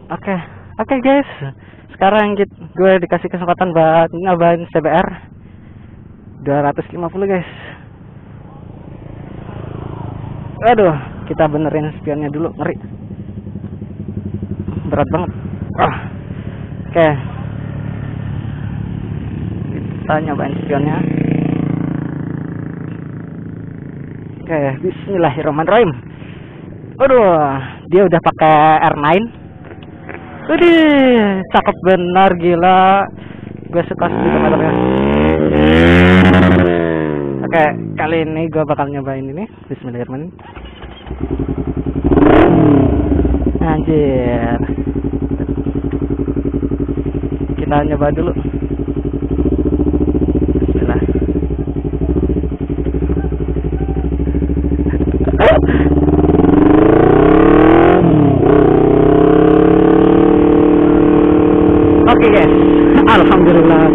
Oke, oke guys. Sekarang gue dikasih kesempatan buat nyobain CBR 250 guys. Aduh, kita benerin spionnya dulu, ngeri. Berat banget. Oke. Kita nyobain spionnya. Oke, bismillahirrahmanirrahim. Aduh, dia udah pakai R9. Widih, cakep benar, gila. Gue suka speedometernya. Oke, kali ini gue bakal nyobain ini. Bismillahirrahmanirrahim. Anjir. Kita nyoba dulu. Bismillah. Oke guys, alhamdulillah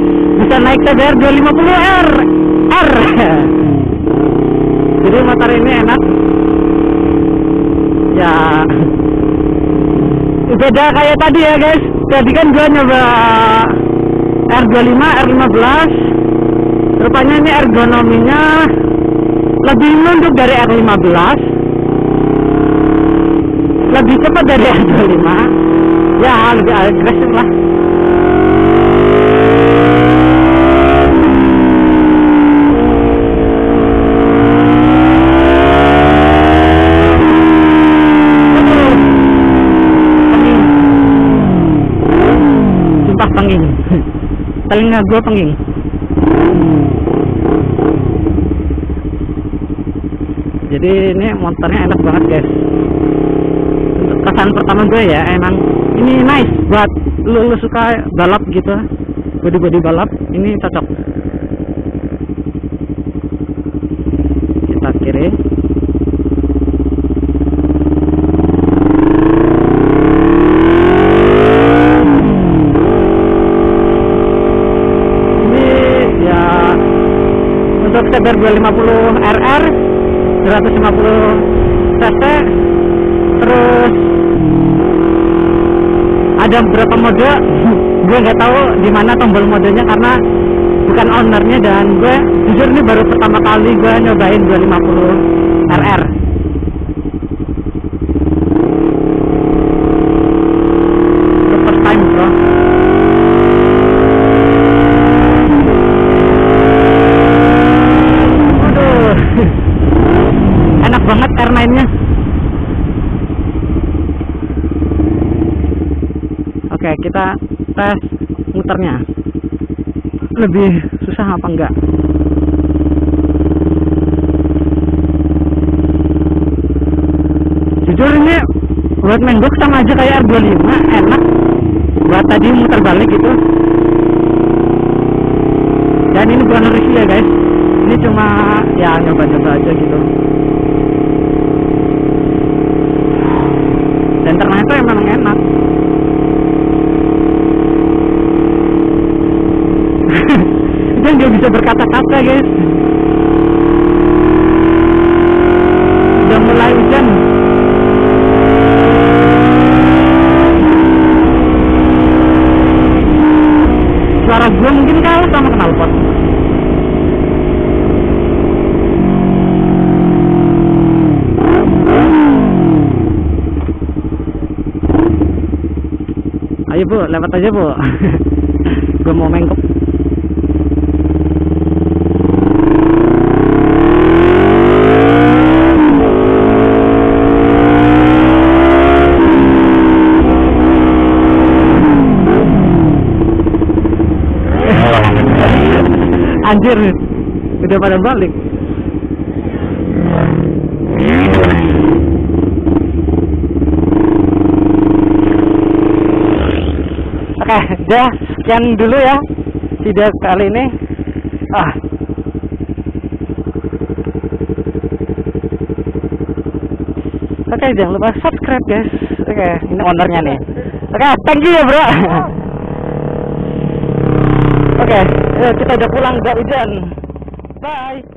bisa naik CBR 250R. Jadi motor ini enak. Ya, beda kayak tadi ya guys. Tadi kan gua nyoba R25, R15. Rupanya ini ergonominya lebih nunduk dari R15, lebih cepat dari R25. Ya, lebih agresif lah. Penging, telinga gue penging. Jadi ini motornya enak banget guys. Untuk kesan pertama gue ya, emang ini nice buat lu suka balap gitu, body balap, ini cocok. Kita kiri. Untuk CBR 250 RR 150 cc, terus ada beberapa mode. Gue nggak tahu di mana tombol modenya karena bukan ownernya, dan gue jujur ini baru pertama kali gue nyobain 250 RR. First time bro. Enak banget R9-nya. Oke, kita tes muternya. Lebih susah apa enggak? Jujur ini buat main box sama aja kayak R25, enak. Buat tadi muter balik gitu. Dan ini bukan review ya guys. Ini cuma ya nyoba-nyoba aja gitu. Dan ternyata emang enak. Dia nggak bisa berkata-kata guys. Udah mulai hujan. Suara gue mungkin kalah sama knalpot. Ayo bu, lewat aja bu. Gue mau mengkop. Anjir, udah pada balik. Oke, udah sekian dulu ya video kali ini. Oke, jangan lupa subscribe guys. Oke, ini ownernya nih. Oke, thank you ya bro. Oke, kita udah pulang, udah hujan. Bye.